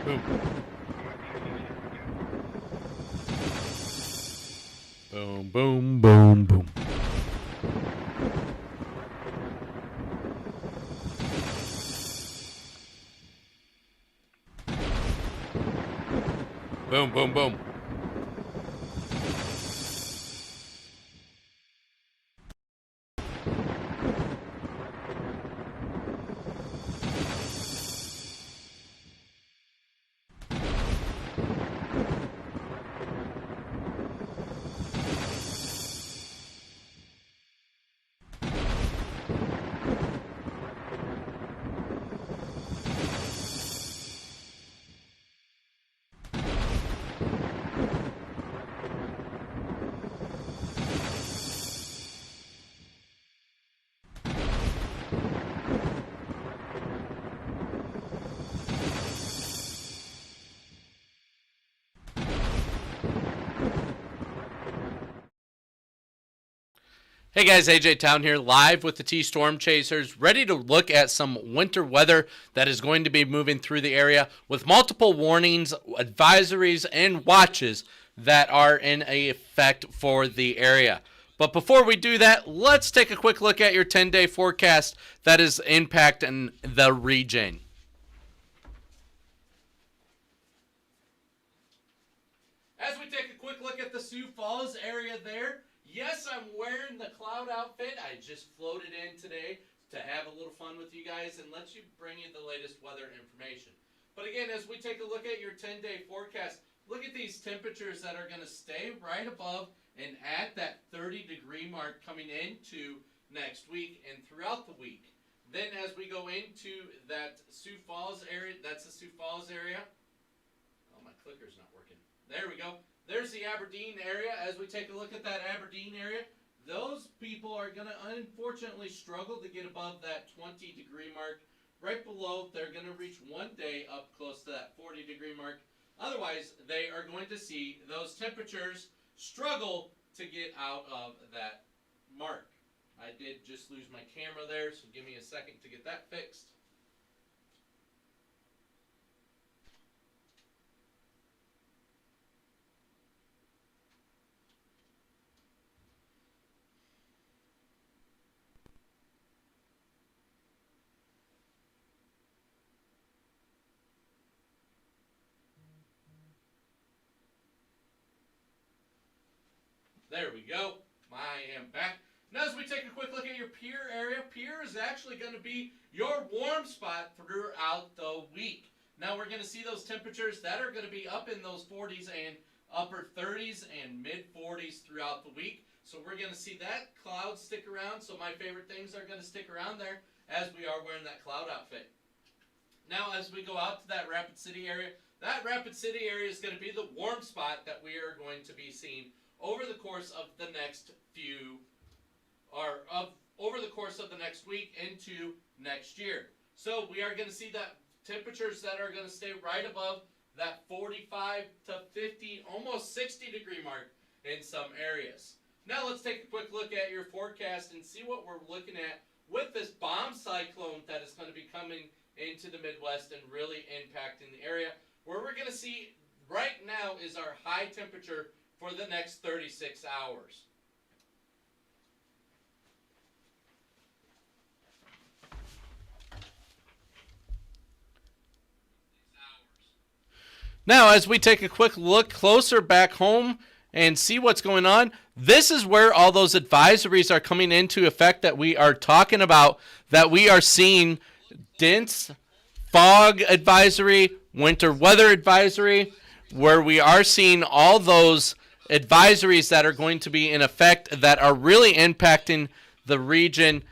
Boom. Boom, boom, boom, boom. Boom, boom, boom. Hey guys, AJ Town here, live with the T-Storm-Chasers, ready to look at some winter weather that is going to be moving through the area with multiple warnings, advisories, and watches that are in effect for the area. But before we do that, let's take a quick look at your 10-day forecast that is impacting the region. As we take a quick look at the Sioux Falls area there, yes, I'm wearing the cloud outfit. I just floated in today to have a little fun with you guys and let you bring you the latest weather information. But again, as we take a look at your 10-day forecast, look at these temperatures that are going to stay right above and at that 30-degree mark coming into next week and throughout the week. Then as we go into that Sioux Falls area, that's the Sioux Falls area. Oh, my clicker's not working. There we go. There's the Aberdeen area. As we take a look at that Aberdeen area, those people are going to unfortunately struggle to get above that 20-degree mark. Right below, they're going to reach one day up close to that 40-degree mark. Otherwise, they are going to see those temperatures struggle to get out of that mark. I did just lose my camera there, so give me a second to get that fixed. There we go. I am back. Now as we take a quick look at your Pierre area, Pierre is actually going to be your warm spot throughout the week. Now we're going to see those temperatures that are going to be up in those 40s and upper 30s and mid 40s throughout the week. So we're going to see that cloud stick around. So my favorite things are going to stick around there as we are wearing that cloud outfit. Now as we go out to that Rapid City area, that Rapid City area is going to be the warm spot that we are going to be seeing over the course of the next over the course of the next week into next year. So we are going to see that temperatures that are going to stay right above that 45 to 50, almost 60-degree mark in some areas. Now let's take a quick look at your forecast and see what we're looking at with this bomb cyclone that is going to be coming into the Midwest and really impacting the area. Where we're going to see right now is our high temperature for the next 36 hours. Now, as we take a quick look closer back home and see what's going on, this is where all those advisories are coming into effect that we are talking about, that we are seeing dense fog advisory, winter weather advisory, where we are seeing all those advisories that are going to be in effect that are really impacting the region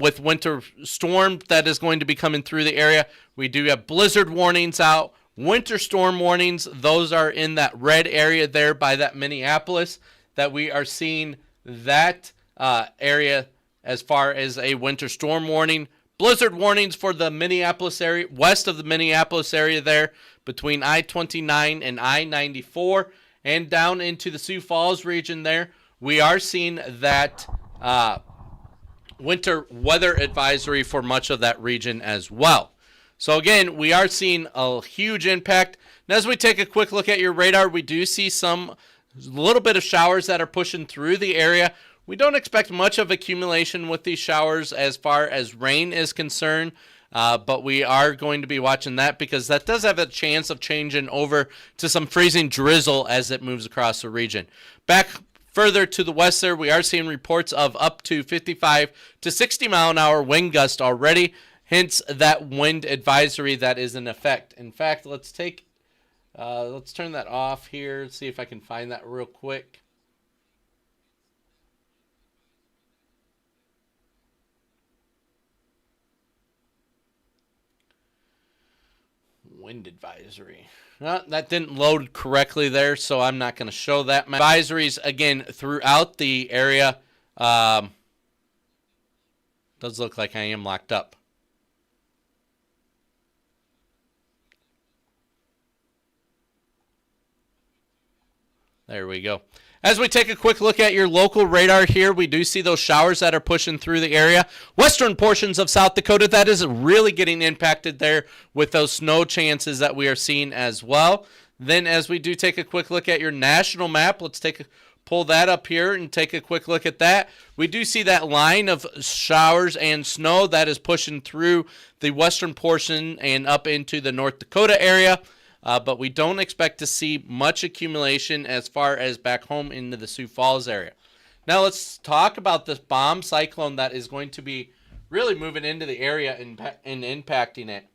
with winter storm that is going to be coming through the area. We do have blizzard warnings out, winter storm warnings. Those are in that red area there by that Minneapolis that we are seeing that area as far as a winter storm warning. blizzard warnings for the Minneapolis area, west of the Minneapolis area there, between I-29 and I-94, and down into the Sioux Falls region there. We are seeing that winter weather advisory for much of that region as well. So again, we are seeing a huge impact. And as we take a quick look at your radar, we do see some little bit of showers that are pushing through the area. We don't expect much of accumulation with these showers as far as rain is concerned, but we are going to be watching that because that does have a chance of changing over to some freezing drizzle as it moves across the region. Back further to the west there, we are seeing reports of up to 55 to 60 mile an hour wind gust already, hence that wind advisory that is in effect. In fact, let's turn that off here, see if I can find that real quick. Wind advisory. That didn't load correctly there, so I'm not going to show that. My advisories, again, throughout the area. Does look like I am locked up. There we go. As we take a quick look at your local radar here, we do see those showers that are pushing through the area. Western portions of South Dakota, that is really getting impacted there with those snow chances that we are seeing as well. Then as we do take a quick look at your national map, let's pull that up here and take a quick look at that. We do see that line of showers and snow that is pushing through the western portion and up into the North Dakota area. But we don't expect to see much accumulation as far as back home into the Sioux Falls area. Now let's talk about this bomb cyclone that is going to be really moving into the area and impacting it.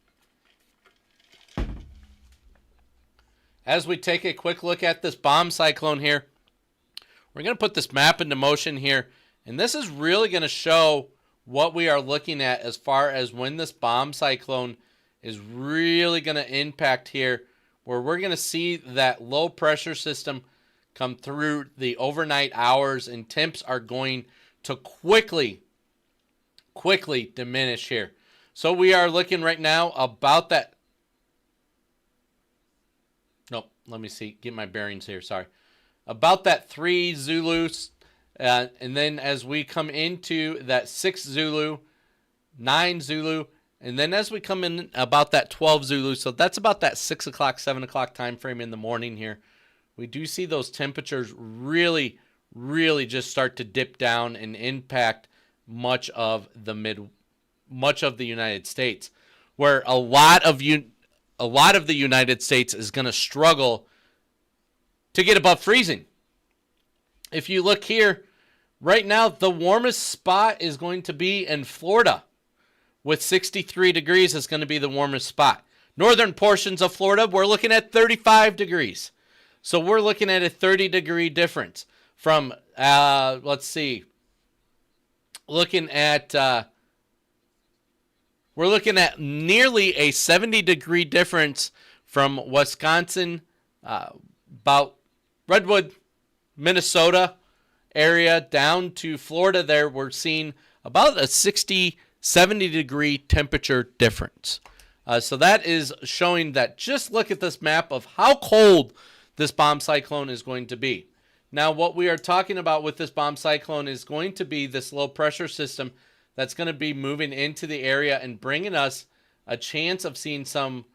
As we take a quick look at this bomb cyclone here, we're going to put this map into motion here. And this is really going to show what we are looking at as far as when this bomb cyclone is really going to impact here, where we're going to see that low pressure system come through the overnight hours and temps are going to quickly diminish here. So we are looking right now about that. Nope, let me see, get my bearings here, sorry. About that 3 Zulu, and then as we come into that 6 Zulu, 9 Zulu, and then as we come in about that 12 Zulu, so that's about that 6 o'clock, 7 o'clock time frame in the morning here, we do see those temperatures really just start to dip down and impact much of the United States, where a lot of the United States is going to struggle to get above freezing. If you look here, right now the warmest spot is going to be in Florida. With 63 degrees is going to be the warmest spot. Northern portions of Florida, we're looking at 35 degrees. So we're looking at a 30-degree difference from, let's see, we're looking at nearly a 70-degree difference from Wisconsin, about Redwood, Minnesota area down to Florida there. We're seeing about a 70-degree temperature difference. So that is showing that, just look at this map of how cold this bomb cyclone is going to be. Now what we are talking about with this bomb cyclone is going to be this low pressure system that's going to be moving into the area and bringing us a chance of seeing some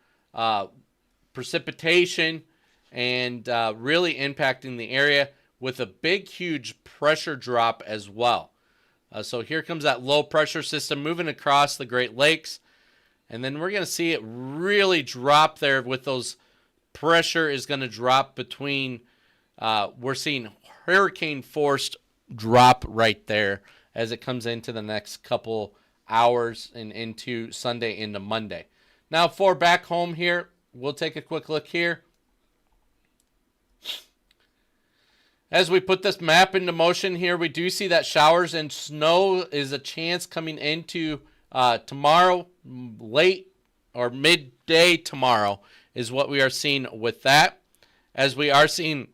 precipitation and really impacting the area with a big, huge pressure drop as well. So here comes that low pressure system moving across the Great Lakes. And then we're going to see it really drop there with those. Pressure is going to drop between, we're seeing hurricane force drop right there as it comes into the next couple hours and into Sunday into Monday. Now for back home here, we'll take a quick look here. As we put this map into motion here, we do see that showers and snow is a chance coming into tomorrow, late or midday tomorrow is what we are seeing with that. As we are seeing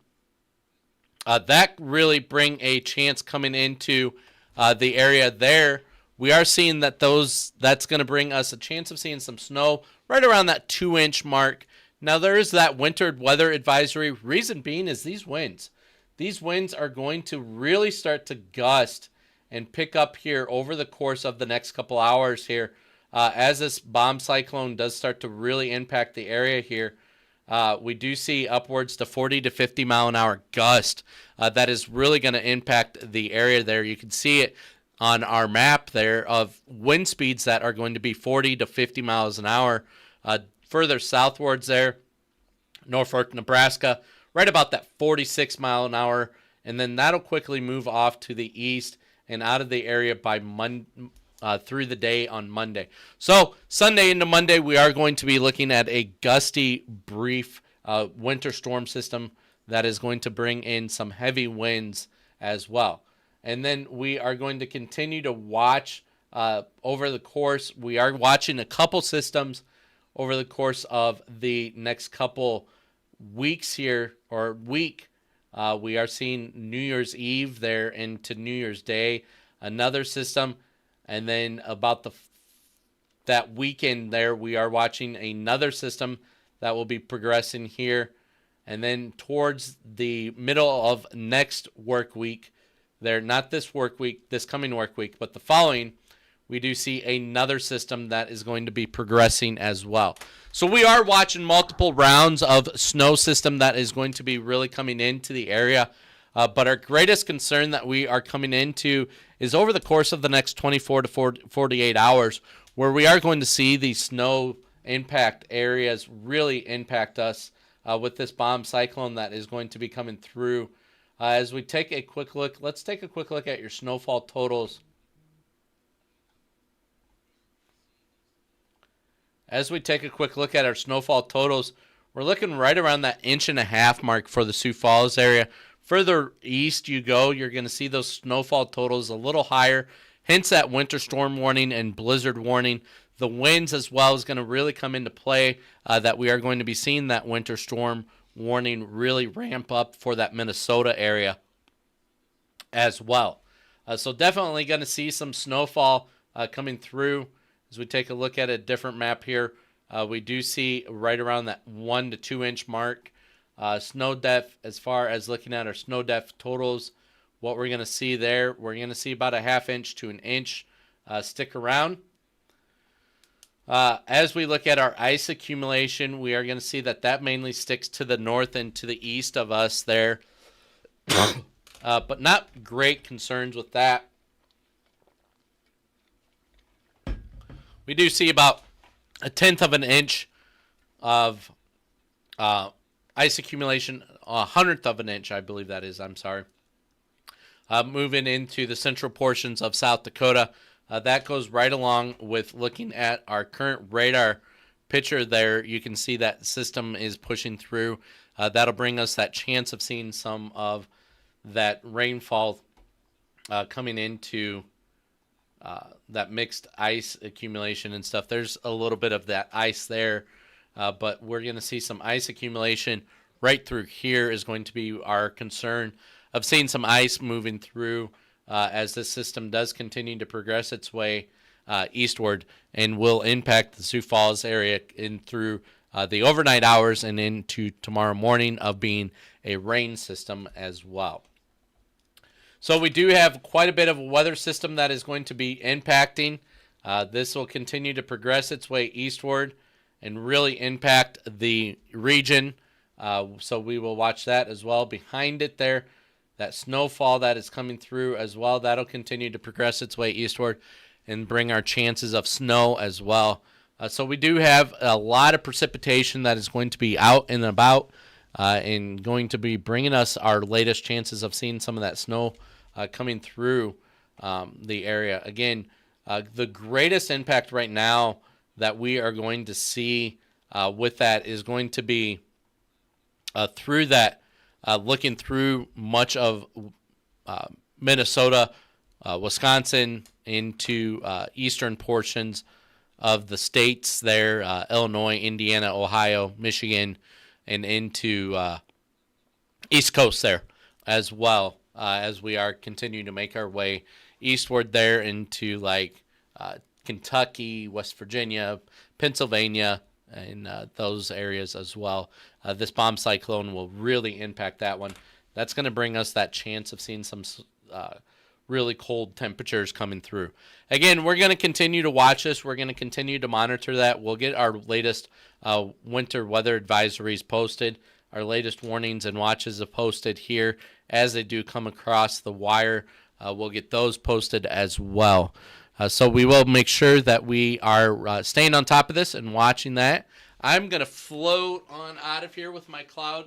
that really bring a chance coming into the area there we are seeing that that's going to bring us a chance of seeing some snow right around that 2-inch mark. Now there is that winter weather advisory. Reason being is these winds. These winds are going to really start to gust and pick up here over the course of the next couple hours here. As this bomb cyclone does start to really impact the area here, we do see upwards to 40 to 50 mile an hour gust. That is really going to impact the area there. You can see it on our map there of wind speeds that are going to be 40 to 50 miles an hour. Further southwards there, Norfolk, Nebraska, right about that 46 mile an hour. And then that'll quickly move off to the east and out of the area by through the day on Monday. So Sunday into Monday, we are going to be looking at a gusty, brief winter storm system that is going to bring in some heavy winds as well. And then we are going to continue to watch over the course. We are watching a couple systems over the course of the next couple weeks here, or week. We are seeing New Year's Eve there into New Year's Day, another system. And then about that weekend there, we are watching another system that will be progressing here. And then towards the middle of next work week, there, not this work week, this coming work week, but the following, we do see another system that is going to be progressing as well. So we are watching multiple rounds of snow system that is going to be really coming into the area. But our greatest concern that we are coming into is over the course of the next 24 to 48 hours, where we are going to see the snow impact areas really impact us with this bomb cyclone that is going to be coming through. As we take a quick look, let's take a quick look at your snowfall totals. As we take a quick look at our snowfall totals, we're looking right around that 1.5 inch mark for the Sioux Falls area. Further east you go, you're going to see those snowfall totals a little higher, hence that winter storm warning and blizzard warning. The winds as well is going to really come into play, that we are going to be seeing that winter storm warning really ramp up for that Minnesota area as well. So definitely going to see some snowfall coming through. As we take a look at a different map here, we do see right around that 1 to 2 inch mark. Snow depth, as far as looking at our snow depth totals, what we're going to see there, we're going to see about a 1/2 inch to 1 inch stick around. As we look at our ice accumulation, we are going to see that that mainly sticks to the north and to the east of us there. But not great concerns with that. We do see about 1/10 of an inch of ice accumulation, 100th of an inch, I believe that is, I'm sorry. Moving into the central portions of South Dakota. That goes right along with looking at our current radar picture there. You can see that system is pushing through. That'll bring us that chance of seeing some of that rainfall coming into that mixed ice accumulation and stuff. There's a little bit of that ice there, but we're going to see some ice accumulation right through here is going to be our concern of seeing some ice moving through as this system does continue to progress its way eastward and will impact the Sioux Falls area in through the overnight hours and into tomorrow morning of being a rain system as well. So we do have quite a bit of a weather system that is going to be impacting. This will continue to progress its way eastward and really impact the region. So we will watch that as well. Behind it there, that snowfall that is coming through as well, that'll continue to progress its way eastward and bring our chances of snow as well. So we do have a lot of precipitation that is going to be out and about and going to be bringing us our latest chances of seeing some of that snow coming through the area. Again, the greatest impact right now that we are going to see with that is going to be through that, looking through much of Minnesota, Wisconsin, into eastern portions of the states there, Illinois, Indiana, Ohio, Michigan, and into East Coast there as well, as we are continuing to make our way eastward there into like Kentucky, West Virginia, Pennsylvania, and those areas as well. This bomb cyclone will really impact that one. That's going to bring us that chance of seeing some really cold temperatures coming through. Again, we're going to continue to watch this. We're going to continue to monitor that. We'll get our latest winter weather advisories posted. Our latest warnings and watches are posted here as they do come across the wire. We'll get those posted as well. So we will make sure that we are staying on top of this and watching that. I'm going to float on out of here with my cloud